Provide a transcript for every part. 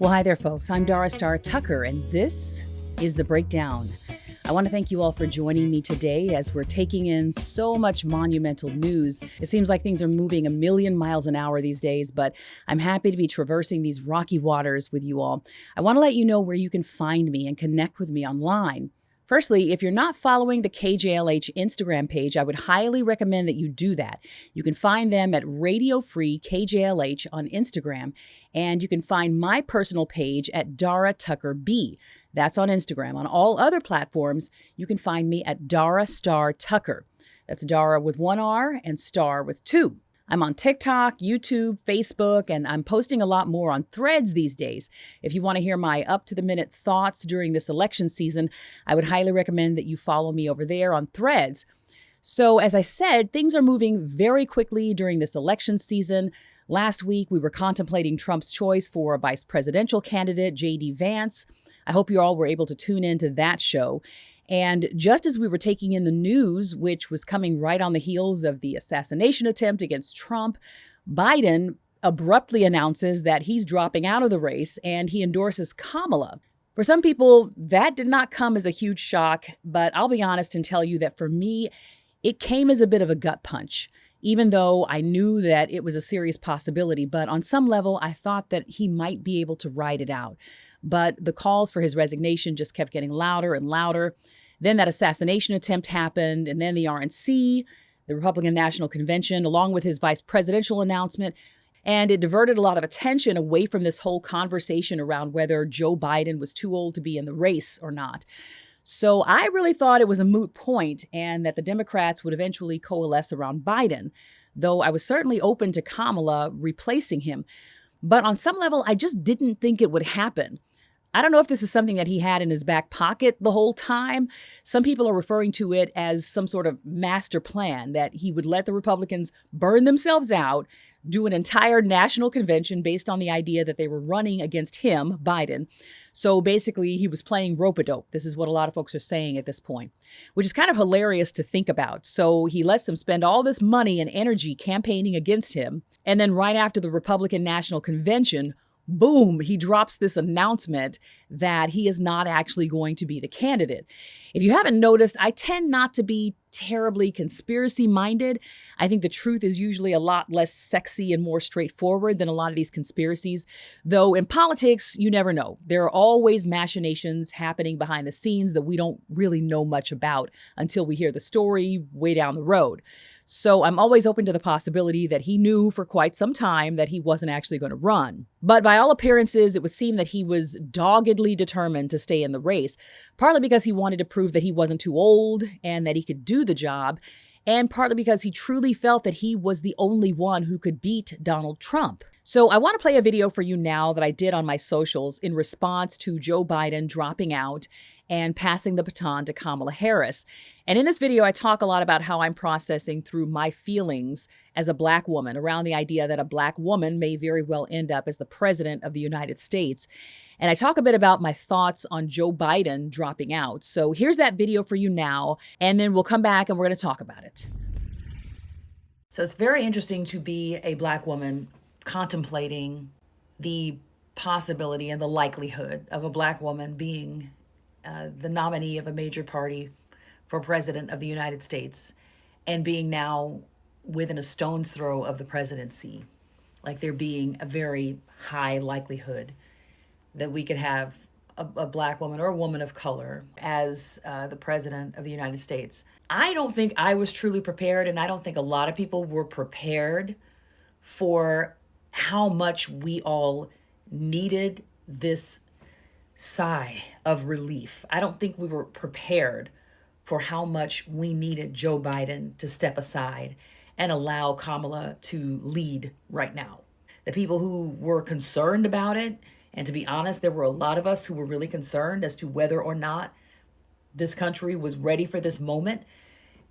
Well, hi there, folks. I'm Dara Star Tucker, and this is The Breakdown. I want to thank you all for joining me today as we're taking in so much monumental news. It seems like things are moving a million miles an hour these days, but I'm happy to be traversing these rocky waters with you all. I want to let you know where you can find me and connect with me online. Firstly, if you're not following the KJLH Instagram page, I would highly recommend that you do that. You can find them at Radio Free KJLH on Instagram, and you can find my personal page at Dara Tucker B. That's on Instagram. On all other platforms, you can find me at Dara Star Tucker. That's Dara with one R and Star with two. I'm on TikTok, YouTube, Facebook, and I'm posting a lot more on Threads these days. If you want to hear my up-to-the-minute thoughts during this election season, I would highly recommend that you follow me over there on Threads. So, as I said, things are moving very quickly during this election season. Last week, we were contemplating Trump's choice for a vice presidential candidate, J.D. Vance. I hope you all were able to tune into that show. And just as we were taking in the news, which was coming right on the heels of the assassination attempt against Trump, Biden abruptly announces that he's dropping out of the race and he endorses Kamala. For some people, that did not come as a huge shock, but I'll be honest and tell you that for me, it came as a bit of a gut punch. Even though I knew that it was a serious possibility, but on some level, I thought that he might be able to ride it out. But the calls for his resignation just kept getting louder and louder. Then that assassination attempt happened, and then the RNC, the Republican National Convention, along with his vice presidential announcement, and it diverted a lot of attention away from this whole conversation around whether Joe Biden was too old to be in the race or not. So I really thought it was a moot point and that the Democrats would eventually coalesce around Biden, though I was certainly open to Kamala replacing him. But on some level, I just didn't think it would happen. I don't know if this is something that he had in his back pocket the whole time. Some people are referring to it as some sort of master plan, that he would let the Republicans burn themselves out, do an entire national convention based on the idea that they were running against him, Biden. So basically, he was playing rope-a-dope. This is what a lot of folks are saying at this point, which is kind of hilarious to think about. So he lets them spend all this money and energy campaigning against him. And then right after the Republican National Convention, boom, he drops this announcement that he is not actually going to be the candidate. If you haven't noticed, I tend not to be terribly conspiracy-minded. I think the truth is usually a lot less sexy and more straightforward than a lot of these conspiracies. Though in politics, you never know. There are always machinations happening behind the scenes that we don't really know much about until we hear the story way down the road. So I'm always open to the possibility that he knew for quite some time that he wasn't actually going to run. But by all appearances, it would seem that he was doggedly determined to stay in the race, partly because he wanted to prove that he wasn't too old and that he could do the job, and partly because he truly felt that he was the only one who could beat Donald Trump. So I want to play a video for you now that I did on my socials in response to Joe Biden dropping out and passing the baton to Kamala Harris. And in this video, I talk a lot about how I'm processing through my feelings as a Black woman around the idea that a Black woman may very well end up as the president of the United States. And I talk a bit about my thoughts on Joe Biden dropping out. So here's that video for you now, and then we'll come back and we're going to talk about it. So it's very interesting to be a Black woman contemplating the possibility and the likelihood of a Black woman being the nominee of a major party for president of the United States and being now within a stone's throw of the presidency, like there being a very high likelihood that we could have a Black woman or a woman of color as the president of the United States. I don't think I was truly prepared, and I don't think a lot of people were prepared for how much we all needed this sigh of relief. I don't think we were prepared for how much we needed Joe Biden to step aside and allow Kamala to lead right now. The people who were concerned about it, and to be honest, there were a lot of us who were really concerned as to whether or not this country was ready for this moment.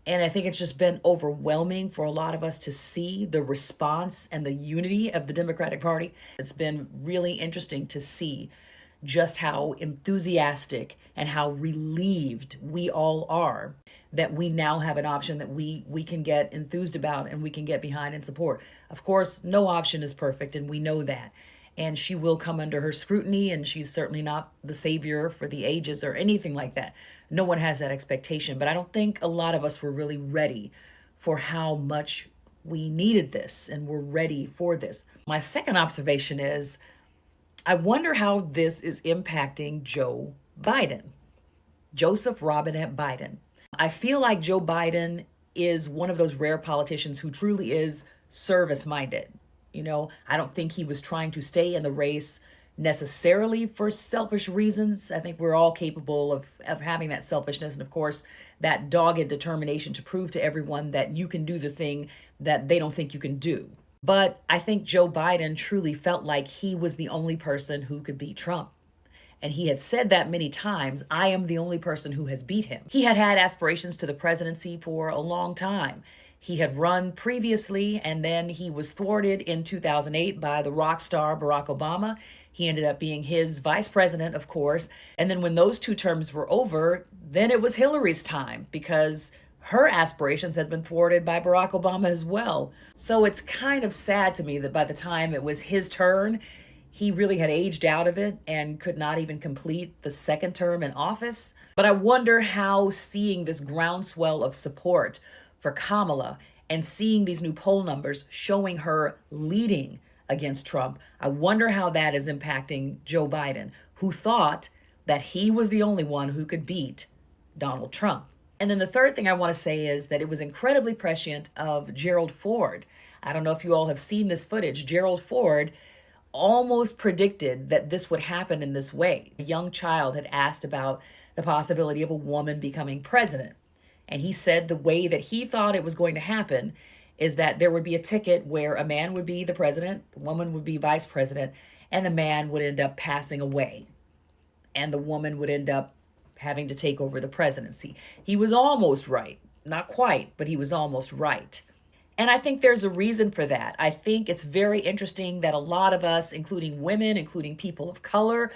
And I think it's just been overwhelming for a lot of us to see the response and the unity of the Democratic Party. It's been really interesting to see just how enthusiastic and how relieved we all are that we now have an option that we can get enthused about and we can get behind and support. Of course, no option is perfect, and we know that. and she will come under her scrutiny, and she's certainly not the savior for the ages or anything like that. No one has that expectation, but I don't think a lot of us were really ready for how much we needed this and were ready for this. My second observation is I wonder how this is impacting Joe Biden, Joseph Robinette Biden. I feel like Joe Biden is one of those rare politicians who truly is service minded. I don't think he was trying to stay in the race necessarily for selfish reasons. I think we're all capable of having that selfishness and, of course, that dogged determination to prove to everyone that you can do the thing that they don't think you can do. But I think Joe Biden truly felt like he was the only person who could beat Trump. And he had said that many times, I am the only person who has beat him. He had had aspirations to the presidency for a long time. He had run previously, and then he was thwarted in 2008 by the rock star Barack Obama. He ended up being his vice president, of course. And then when those two terms were over, then it was Hillary's time because her aspirations had been thwarted by Barack Obama as well. So it's kind of sad to me that by the time it was his turn, he really had aged out of it and could not even complete the second term in office. But I wonder how seeing this groundswell of support for Kamala and seeing these new poll numbers showing her leading against Trump, I wonder how that is impacting Joe Biden, who thought that he was the only one who could beat Donald Trump. And then the third thing I want to say is that it was incredibly prescient of Gerald Ford. I don't know if you all have seen this footage. Gerald Ford almost predicted that this would happen in this way. A young child had asked about the possibility of a woman becoming president. And he said the way that he thought it was going to happen is that there would be a ticket where a man would be the president, the woman would be vice president, and the man would end up passing away. And the woman would end up having to take over the presidency. He was almost right. Not quite, but he was almost right. And I think there's a reason for that. I think it's very interesting that a lot of us, including women, including people of color,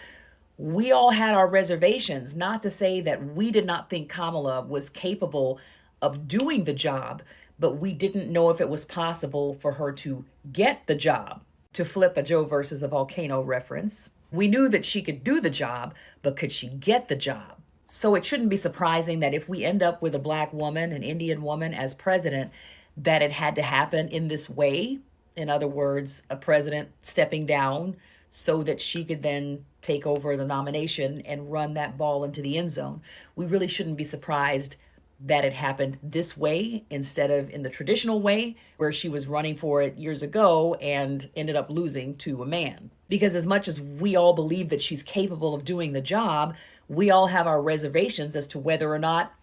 we all had our reservations, not to say that we did not think Kamala was capable of doing the job, but we didn't know if it was possible for her to get the job, to flip a Joe versus the volcano reference. We knew that she could do the job, but could she get the job? So it shouldn't be surprising that if we end up with a Black woman, an Indian woman as president, that it had to happen in this way. In other words, a president stepping down so that she could then take over the nomination and run that ball into the end zone. We really shouldn't be surprised that it happened this way instead of in the traditional way where she was running for it years ago and ended up losing to a man. Because as much as we all believe that she's capable of doing the job, we all have our reservations as to whether or not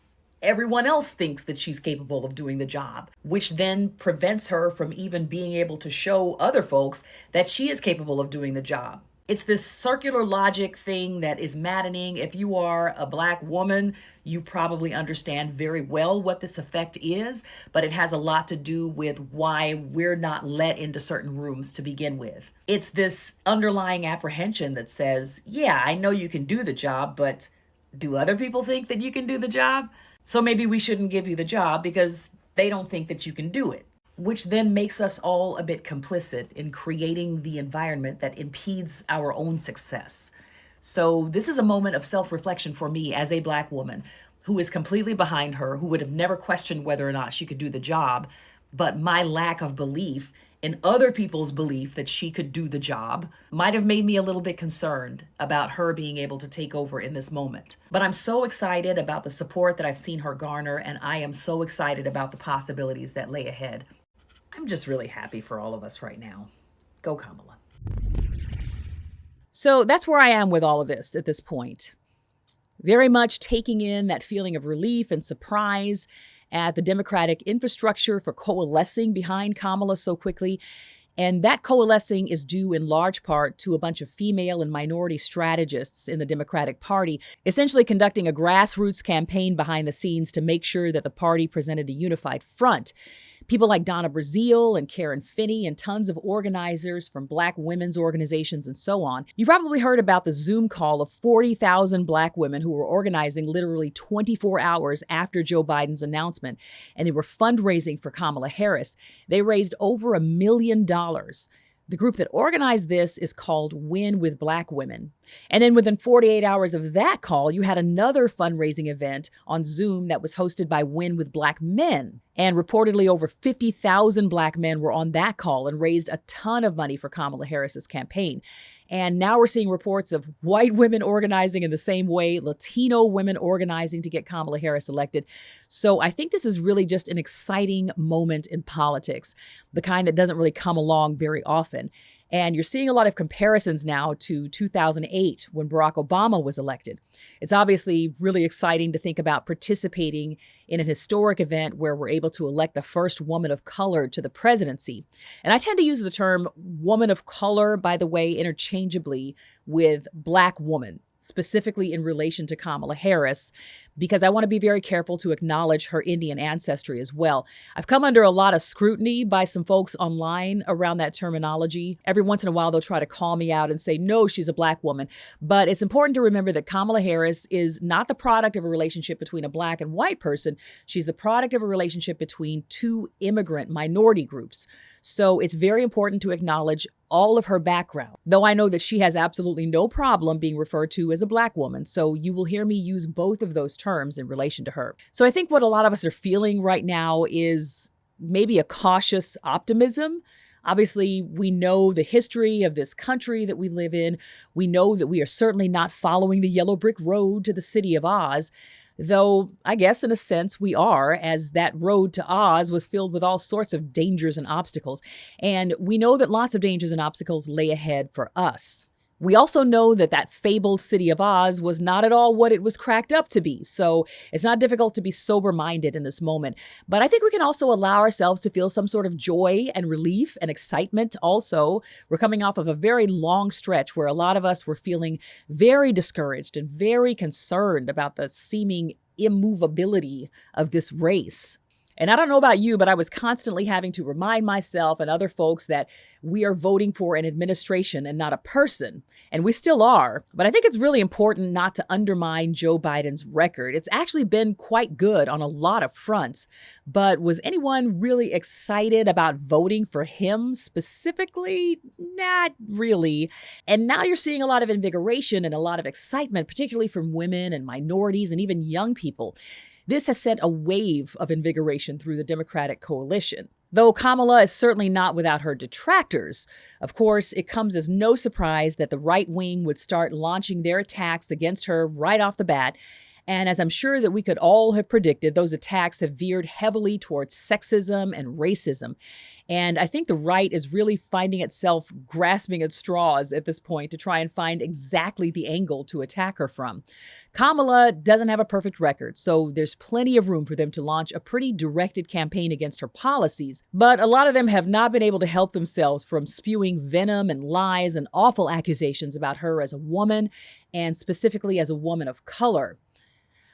everyone else thinks that she's capable of doing the job, which then prevents her from even being able to show other folks that she is capable of doing the job. It's this circular logic thing that is maddening. If you are a Black woman, you probably understand very well what this effect is, but it has a lot to do with why we're not let into certain rooms to begin with. It's this underlying apprehension that says, yeah, I know you can do the job, but do other people think that you can do the job? So maybe we shouldn't give you the job because they don't think that you can do it, which then makes us all a bit complicit in creating the environment that impedes our own success. So this is a moment of self-reflection for me as a Black woman who is completely behind her, who would have never questioned whether or not she could do the job, but my lack of belief in other people's belief that she could do the job might have made me a little bit concerned about her being able to take over in this moment. But I'm so excited about the support that I've seen her garner, and I am so excited about the possibilities that lay ahead. I'm just really happy for all of us right now. Go Kamala. So that's where I am with all of this at this point. Very much taking in that feeling of relief and surprise at the Democratic infrastructure for coalescing behind Kamala so quickly. And that coalescing is due in large part to a bunch of female and minority strategists in the Democratic Party, essentially conducting a grassroots campaign behind the scenes to make sure that the party presented a unified front. People like Donna Brazile and Karen Finney and tons of organizers from Black women's organizations and so on. You probably heard about the Zoom call of 40,000 Black women who were organizing literally 24 hours after Joe Biden's announcement, and they were fundraising for Kamala Harris. They raised over $1 million The group that organized this is called Win with Black Women. And then within 48 hours of that call, you had another fundraising event on Zoom that was hosted by Win with Black Men. And reportedly over 50,000 Black men were on that call and raised a ton of money for Kamala Harris's campaign. And now we're seeing reports of white women organizing in the same way, Latino women organizing to get Kamala Harris elected. So I think this is really just an exciting moment in politics, the kind that doesn't really come along very often. And you're seeing a lot of comparisons now to 2008 when Barack Obama was elected. It's obviously really exciting to think about participating in an historic event where we're able to elect the first woman of color to the presidency. And I tend to use the term woman of color, by the way, interchangeably with Black woman, specifically in relation to Kamala Harris, because I want to be very careful to acknowledge her Indian ancestry as well. I've come under a lot of scrutiny by some folks online around that terminology. Every once in a while, they'll try to call me out and say, no, she's a Black woman. But it's important to remember that Kamala Harris is not the product of a relationship between a Black and white person. She's the product of a relationship between two immigrant minority groups. So it's very important to acknowledge all of her background, though I know that she has absolutely no problem being referred to as a Black woman. So you will hear me use both of those terms in relation to her. So I think what a lot of us are feeling right now is maybe a cautious optimism. Obviously, we know the history of this country that we live in. We know that we are certainly not following the yellow brick road to the city of Oz. Though I guess in a sense we are, as that road to Oz was filled with all sorts of dangers and obstacles. And we know that lots of dangers and obstacles lay ahead for us. We also know that that fabled city of Oz was not at all what it was cracked up to be. So it's not difficult to be sober-minded in this moment. But I think we can also allow ourselves to feel some sort of joy and relief and excitement also. We're coming off of a very long stretch where a lot of us were feeling very discouraged and very concerned about the seeming immovability of this race. And I don't know about you, but I was constantly having to remind myself and other folks that we are voting for an administration and not a person. And we still are. But I think it's really important not to undermine Joe Biden's record. It's actually been quite good on a lot of fronts. But was anyone really excited about voting for him specifically? Not really. And now you're seeing a lot of invigoration and a lot of excitement, particularly from women and minorities and even young people. This has sent a wave of invigoration through the Democratic coalition. Though Kamala is certainly not without her detractors. Of course, it comes as no surprise that the right wing would start launching their attacks against her right off the bat. And as I'm sure that we could all have predicted, those attacks have veered heavily towards sexism and racism. And I think the right is really finding itself grasping at straws at this point to try and find exactly the angle to attack her from. Kamala doesn't have a perfect record, so there's plenty of room for them to launch a pretty directed campaign against her policies. But a lot of them have not been able to help themselves from spewing venom and lies and awful accusations about her as a woman, and specifically as a woman of color.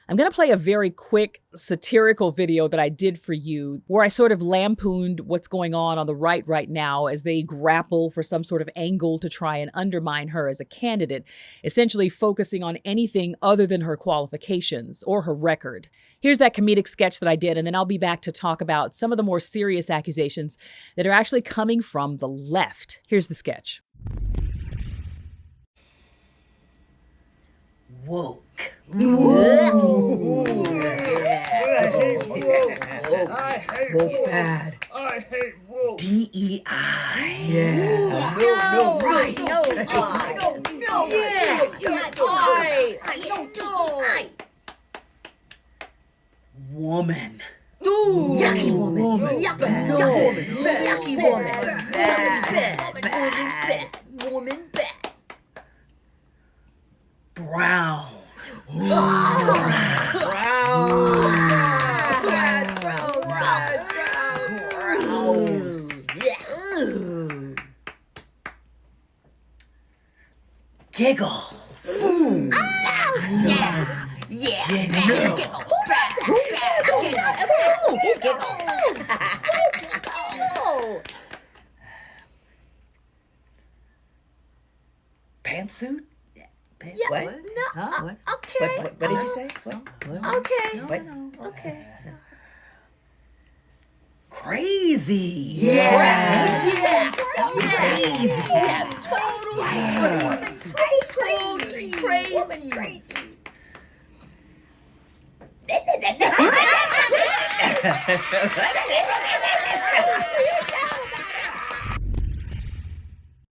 I'm going to play a very quick satirical video that I did for you where I sort of lampooned what's going on the right now as they grapple for some sort of angle to try and undermine her as a candidate, essentially focusing on anything other than her qualifications or her record. Here's that comedic sketch that I did, and then I'll be back to talk about some of the more serious accusations that are actually coming from the left. Here's the sketch. Woke. Ooh. I hate woke. Bad. I hate woke. DEI. Yeah. No. Woman. Ooh. Yucky woman. Yucky woman. Bad. Woman bad. Brown. Giggles. Pantsuit? Yeah, What? no, Huh? What? okay. What did you say? What? Okay. What? Okay. Crazy. Yeah. Totally crazy.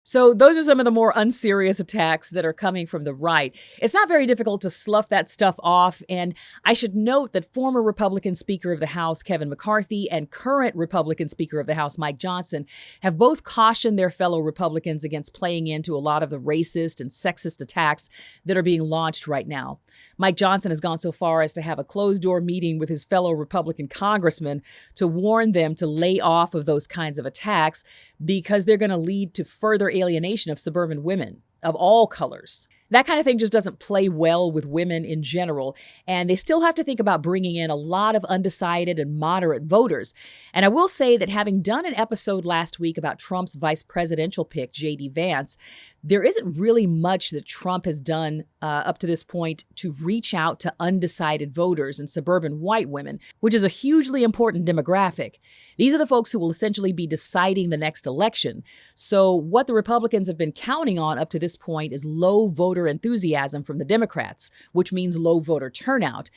So those are some of the more unserious attacks that are coming from the right. It's not very difficult to slough that stuff off. And I should note that former Republican Speaker of the House, Kevin McCarthy, and current Republican Speaker of the House, Mike Johnson, have both cautioned their fellow Republicans against playing into a lot of the racist and sexist attacks that are being launched right now. Mike Johnson has gone so far as to have a closed-door meeting with his fellow Republican congressmen to warn them to lay off of those kinds of attacks because they're going to lead to further alienation of suburban women of all colors. That kind of thing just doesn't play well with women in general, and they still have to think about bringing in a lot of undecided and moderate voters. And I will say that having done an episode last week about Trump's vice presidential pick, J.D. Vance, there isn't really much that Trump has done up to this point to reach out to undecided voters and suburban white women, which is a hugely important demographic. These are the folks who will essentially be deciding the next election. So what the Republicans have been counting on up to this point is low voter enthusiasm from the Democrats, which means low voter turnout.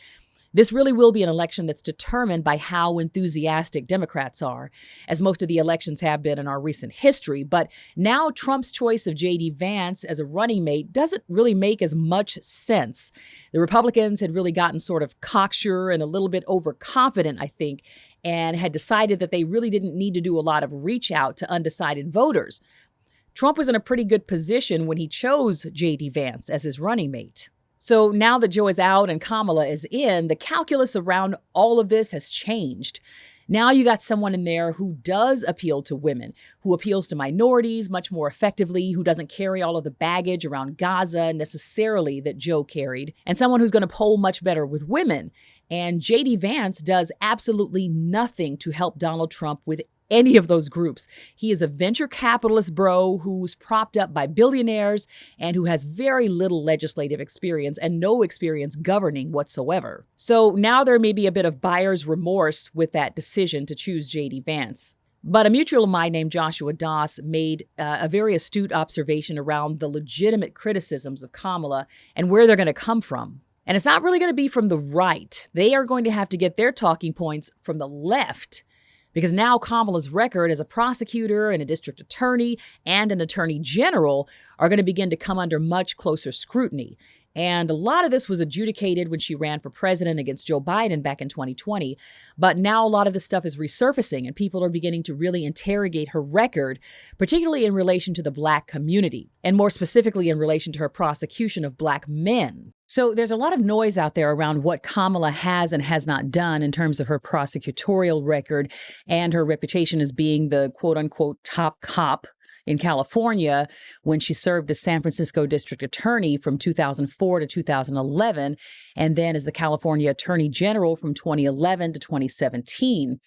This really will be an election that's determined by how enthusiastic Democrats are, as most of the elections have been in our recent history. But now Trump's choice of J.D. Vance as a running mate doesn't really make as much sense. The Republicans had really gotten sort of cocksure and a little bit overconfident, I think, and had decided that they really didn't need to do a lot of reach out to undecided voters. Trump was in a pretty good position when he chose J.D. Vance as his running mate. So now that Joe is out and Kamala is in, the calculus around all of this has changed. Now you got someone in there who does appeal to women, who appeals to minorities much more effectively, who doesn't carry all of the baggage around Gaza necessarily that Joe carried, and someone who's going to poll much better with women. And J.D. Vance does absolutely nothing to help Donald Trump with any of those groups. He is a venture capitalist bro who's propped up by billionaires and who has very little legislative experience and no experience governing whatsoever. So now there may be a bit of buyer's remorse with that decision to choose J.D. Vance. But a mutual of mine named Joshua Doss made a very astute observation around the legitimate criticisms of Kamala and where they're going to come from. And it's not really going to be from the right. They are going to have to get their talking points from the left. Because now Kamala's record as a prosecutor and a district attorney and an attorney general are going to begin to come under much closer scrutiny. And a lot of this was adjudicated when she ran for president against Joe Biden back in 2020. But now a lot of this stuff is resurfacing and people are beginning to really interrogate her record, particularly in relation to the Black community, and more specifically in relation to her prosecution of Black men. So there's a lot of noise out there around what Kamala has and has not done in terms of her prosecutorial record and her reputation as being the quote unquote top cop in California when she served as San Francisco district attorney from 2004 to 2011, and then as the California Attorney General from 2011 to 2017.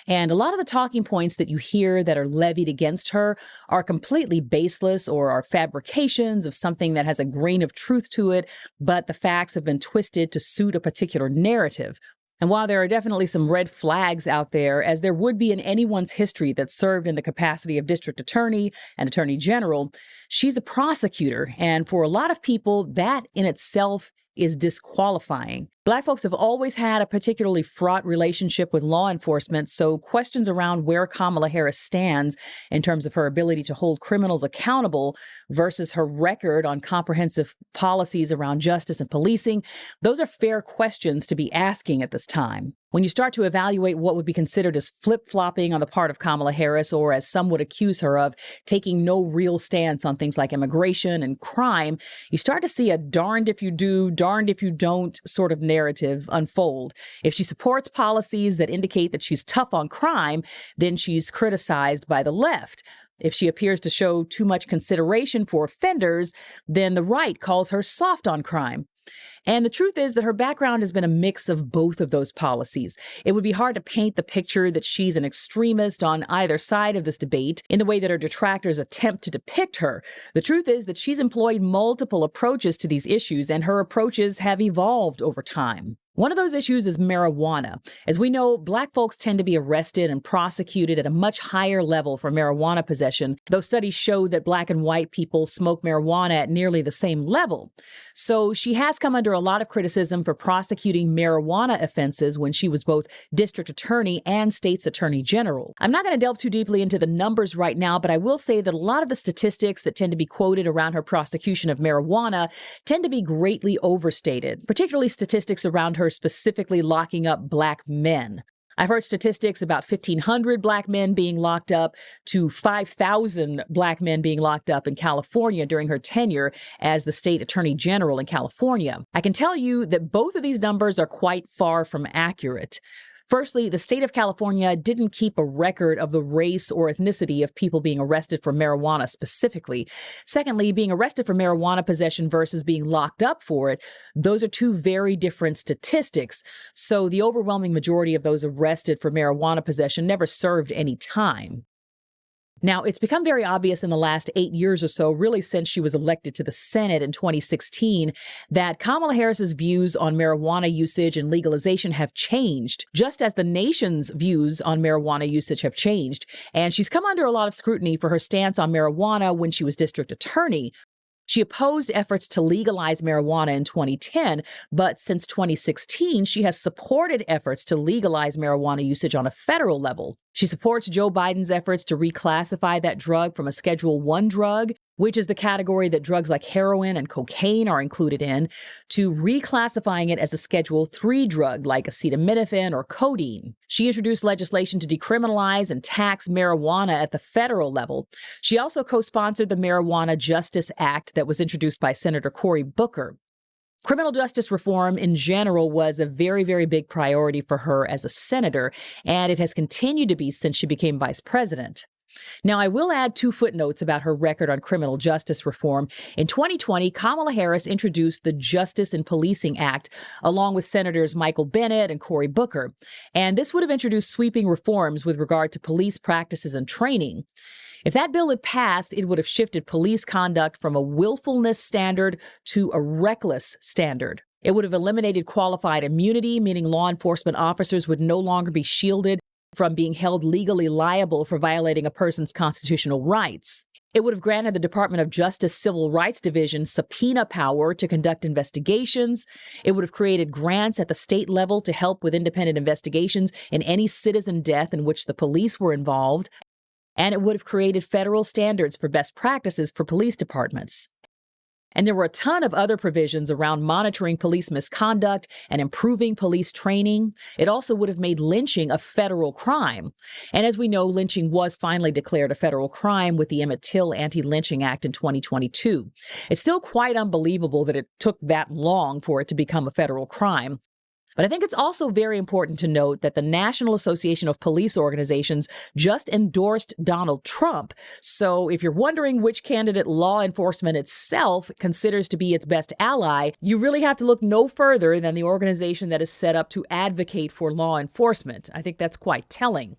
And a lot of the talking points that you hear that are levied against her are completely baseless or are fabrications of something that has a grain of truth to it, but the facts have been twisted to suit a particular narrative. And while there are definitely some red flags out there, as there would be in anyone's history that served in the capacity of district attorney and attorney general, she's a prosecutor. And for a lot of people, that in itself is disqualifying. Black folks have always had a particularly fraught relationship with law enforcement, so questions around where Kamala Harris stands in terms of her ability to hold criminals accountable versus her record on comprehensive policies around justice and policing, those are fair questions to be asking at this time. When you start to evaluate what would be considered as flip-flopping on the part of Kamala Harris, or as some would accuse her of, taking no real stance on things like immigration and crime, you start to see a darned if you do, darned if you don't sort of narrative unfold. If she supports policies that indicate that she's tough on crime, then she's criticized by the left. If she appears to show too much consideration for offenders, then the right calls her soft on crime. And the truth is that her background has been a mix of both of those policies. It would be hard to paint the picture that she's an extremist on either side of this debate in the way that her detractors attempt to depict her. The truth is that she's employed multiple approaches to these issues, and her approaches have evolved over time. One of those issues is marijuana. As we know, Black folks tend to be arrested and prosecuted at a much higher level for marijuana possession, though studies show that Black and white people smoke marijuana at nearly the same level. So she has come under a lot of criticism for prosecuting marijuana offenses when she was both district attorney and state's attorney general. I'm not going to delve too deeply into the numbers right now, but I will say that a lot of the statistics that tend to be quoted around her prosecution of marijuana tend to be greatly overstated, particularly statistics around her specifically locking up Black men. I've heard statistics about 1,500 Black men being locked up to 5,000 Black men being locked up in California during her tenure as the state attorney general in California. I can tell you that both of these numbers are quite far from accurate. Firstly, the state of California didn't keep a record of the race or ethnicity of people being arrested for marijuana specifically. Secondly, being arrested for marijuana possession versus being locked up for it, those are two very different statistics. So the overwhelming majority of those arrested for marijuana possession never served any time. Now, it's become very obvious in the last 8 years or so, really since she was elected to the Senate in 2016, that Kamala Harris's views on marijuana usage and legalization have changed, just as the nation's views on marijuana usage have changed. And she's come under a lot of scrutiny for her stance on marijuana when she was district attorney. She opposed efforts to legalize marijuana in 2010, but since 2016, she has supported efforts to legalize marijuana usage on a federal level. She supports Joe Biden's efforts to reclassify that drug from a Schedule I drug, which is the category that drugs like heroin and cocaine are included in, to reclassifying it as a Schedule III drug like acetaminophen or codeine. She introduced legislation to decriminalize and tax marijuana at the federal level. She also co-sponsored the Marijuana Justice Act that was introduced by Senator Cory Booker. Criminal justice reform in general was a very, very big priority for her as a senator, and it has continued to be since she became vice president. Now, I will add 2 footnotes about her record on criminal justice reform. In 2020, Kamala Harris introduced the Justice in Policing Act, along with Senators Michael Bennet and Cory Booker. And this would have introduced sweeping reforms with regard to police practices and training. If that bill had passed, it would have shifted police conduct from a willfulness standard to a reckless standard. It would have eliminated qualified immunity, meaning law enforcement officers would no longer be shielded from being held legally liable for violating a person's constitutional rights. It would have granted the Department of Justice Civil Rights Division subpoena power to conduct investigations. It would have created grants at the state level to help with independent investigations in any citizen death in which the police were involved. And it would have created federal standards for best practices for police departments. And there were a ton of other provisions around monitoring police misconduct and improving police training. It also would have made lynching a federal crime. And as we know, lynching was finally declared a federal crime with the Emmett Till Anti-Lynching Act in 2022. It's still quite unbelievable that it took that long for it to become a federal crime. But I think it's also very important to note that the National Association of Police Organizations just endorsed Donald Trump. So if you're wondering which candidate law enforcement itself considers to be its best ally, you really have to look no further than the organization that is set up to advocate for law enforcement. I think that's quite telling.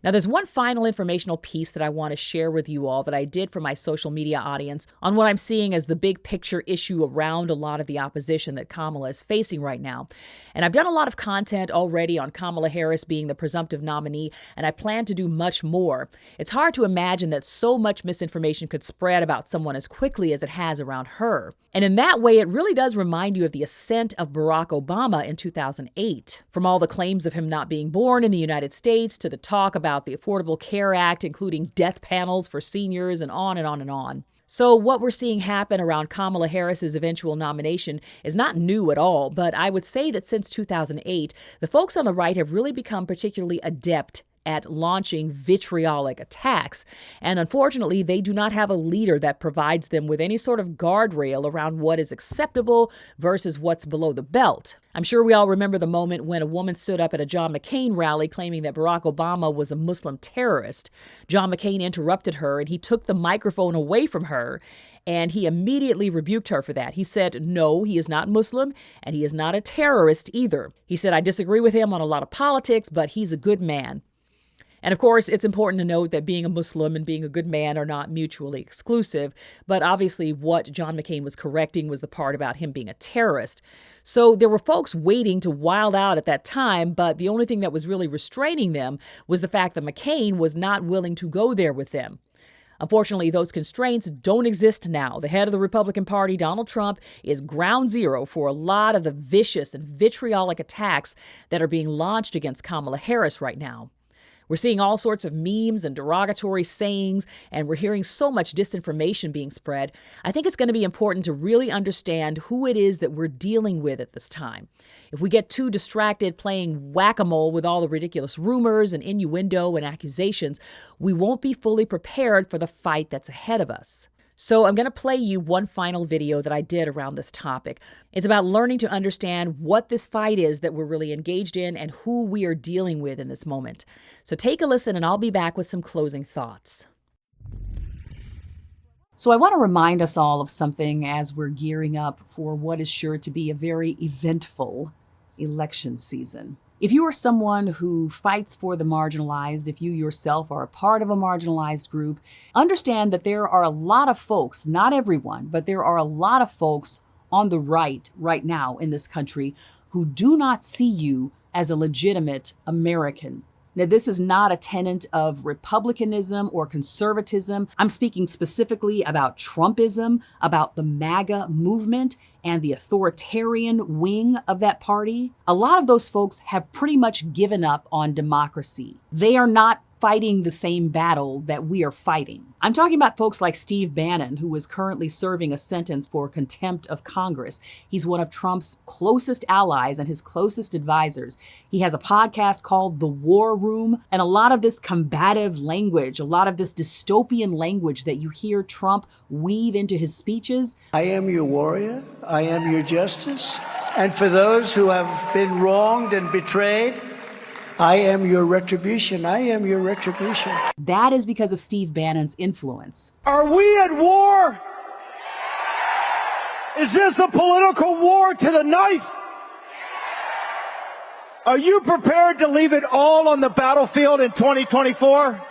Now, there's one final informational piece that I want to share with you all that I did for my social media audience on what I'm seeing as the big picture issue around a lot of the opposition that Kamala is facing right now. And I've done a lot of content already on Kamala Harris being the presumptive nominee, and I plan to do much more. It's hard to imagine that so much misinformation could spread about someone as quickly as it has around her. And in that way, it really does remind you of the ascent of Barack Obama in 2008. From all the claims of him not being born in the United States to the talk about the Affordable Care Act, including death panels for seniors, and on and on and on. So what we're seeing happen around Kamala Harris's eventual nomination is not new at all, but I would say that since 2008, the folks on the right have really become particularly adept at launching vitriolic attacks. And unfortunately, they do not have a leader that provides them with any sort of guardrail around what is acceptable versus what's below the belt. I'm sure we all remember the moment when a woman stood up at a John McCain rally claiming that Barack Obama was a Muslim terrorist. John McCain interrupted her and he took the microphone away from her. And he immediately rebuked her for that. He said, no, he is not Muslim, and he is not a terrorist either. He said, I disagree with him on a lot of politics, but he's a good man. And of course, it's important to note that being a Muslim and being a good man are not mutually exclusive. But obviously, what John McCain was correcting was the part about him being a terrorist. So there were folks waiting to wild out at that time, but the only thing that was really restraining them was the fact that McCain was not willing to go there with them. Unfortunately, those constraints don't exist now. The head of the Republican Party, Donald Trump, is ground zero for a lot of the vicious and vitriolic attacks that are being launched against Kamala Harris right now. We're seeing all sorts of memes and derogatory sayings, and we're hearing so much disinformation being spread. I think it's going to be important to really understand who it is that we're dealing with at this time. If we get too distracted playing whack-a-mole with all the ridiculous rumors and innuendo and accusations, we won't be fully prepared for the fight that's ahead of us. So I'm going to play you one final video that I did around this topic. It's about learning to understand what this fight is that we're really engaged in and who we are dealing with in this moment. So take a listen and I'll be back with some closing thoughts. So I want to remind us all of something as we're gearing up for what is sure to be a very eventful election season. If you are someone who fights for the marginalized, if you yourself are a part of a marginalized group, understand that there are a lot of folks, not everyone, but there are a lot of folks on the right now in this country who do not see you as a legitimate American. Now, this is not a tenet of republicanism or conservatism. I'm speaking specifically about Trumpism, about the MAGA movement and the authoritarian wing of that party. A lot of those folks have pretty much given up on democracy. They are not fighting the same battle that we are fighting. I'm talking about folks like Steve Bannon, who is currently serving a sentence for contempt of Congress. He's one of Trump's closest allies and his closest advisors. He has a podcast called The War Room, and a lot of this combative language, a lot of this dystopian language that you hear Trump weave into his speeches. I am your warrior. I am your justice. And for those who have been wronged and betrayed, I am your retribution. I am your retribution. That is because of Steve Bannon's influence. Are we at war? Is this a political war to the knife? Are you prepared to leave it all on the battlefield in 2024?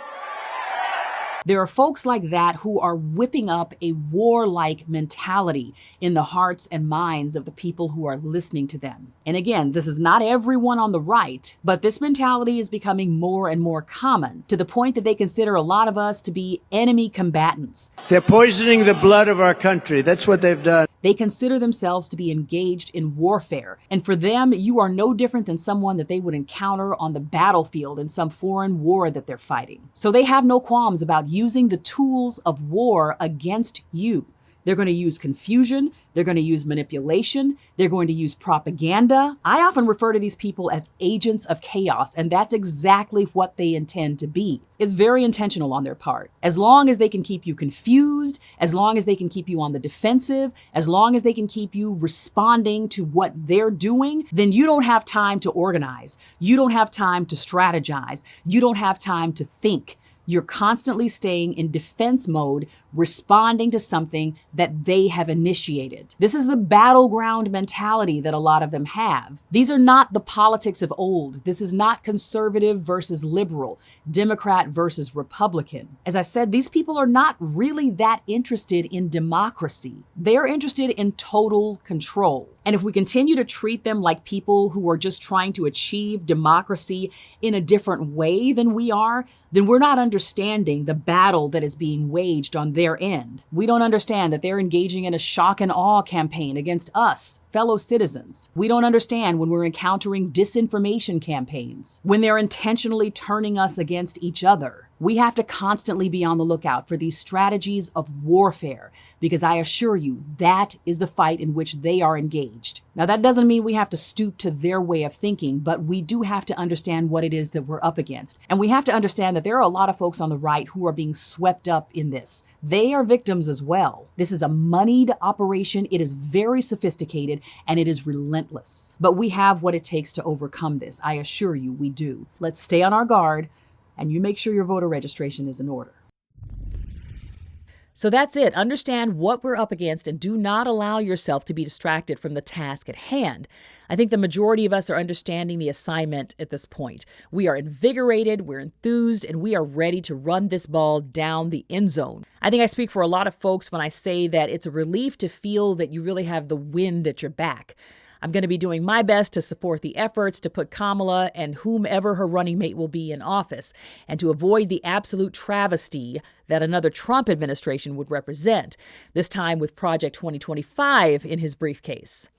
There are folks like that who are whipping up a warlike mentality in the hearts and minds of the people who are listening to them. And again, this is not everyone on the right, but this mentality is becoming more and more common to the point that they consider a lot of us to be enemy combatants. They're poisoning the blood of our country. That's what they've done. They consider themselves to be engaged in warfare. And for them, you are no different than someone that they would encounter on the battlefield in some foreign war that they're fighting. So they have no qualms about using the tools of war against you. They're going to use confusion. They're going to use manipulation. They're going to use propaganda. I often refer to these people as agents of chaos, and that's exactly what they intend to be. It's very intentional on their part. As long as they can keep you confused, as long as they can keep you on the defensive, as long as they can keep you responding to what they're doing, then you don't have time to organize. You don't have time to strategize. You don't have time to think. You're constantly staying in defense mode, responding to something that they have initiated. This is the battleground mentality that a lot of them have. These are not the politics of old. This is not conservative versus liberal, Democrat versus Republican. As I said, these people are not really that interested in democracy. They're interested in total control. And if we continue to treat them like people who are just trying to achieve democracy in a different way than we are, then we're not understanding the battle that is being waged on their end. We don't understand that they're engaging in a shock and awe campaign against us, fellow citizens. We don't understand when we're encountering disinformation campaigns, when they're intentionally turning us against each other. We have to constantly be on the lookout for these strategies of warfare, because I assure you, that is the fight in which they are engaged. Now, that doesn't mean we have to stoop to their way of thinking, but we do have to understand what it is that we're up against. And we have to understand that there are a lot of folks on the right who are being swept up in this. They are victims as well. This is a moneyed operation. It is very sophisticated and it is relentless. But we have what it takes to overcome this. I assure you, we do. Let's stay on our guard, and you make sure your voter registration is in order. So that's it. Understand what we're up against and do not allow yourself to be distracted from the task at hand. I think the majority of us are understanding the assignment at this point. We are invigorated, we're enthused, and we are ready to run this ball down the end zone. I think I speak for a lot of folks when I say that it's a relief to feel that you really have the wind at your back. I'm going to be doing my best to support the efforts to put Kamala and whomever her running mate will be in office, and to avoid the absolute travesty that another Trump administration would represent, this time with Project 2025 in his briefcase.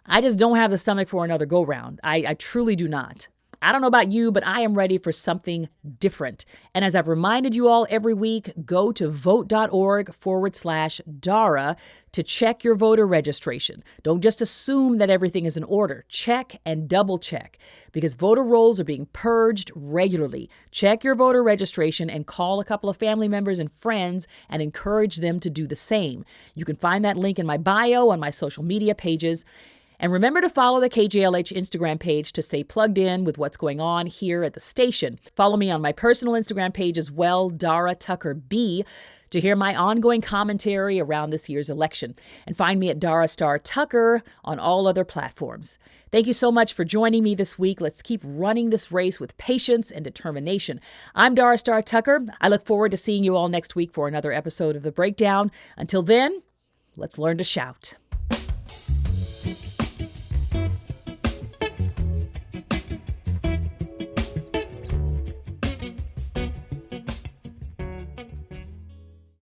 I just don't have the stomach for another go-round. I truly do not. I don't know about you, but I am ready for something different. And as I've reminded you all every week, go to vote.org/Dara to check your voter registration. Don't just assume that everything is in order. Check and double check, because voter rolls are being purged regularly. Check your voter registration and call a couple of family members and friends and encourage them to do the same. You can find that link in my bio on my social media pages. And remember to follow the KJLH Instagram page to stay plugged in with what's going on here at the station. Follow me on my personal Instagram page as well, Dara Tucker B, to hear my ongoing commentary around this year's election. And find me at Dara Star Tucker on all other platforms. Thank you so much for joining me this week. Let's keep running this race with patience and determination. I'm Dara Star Tucker. I look forward to seeing you all next week for another episode of The Breakdown. Until then, let's learn to shout.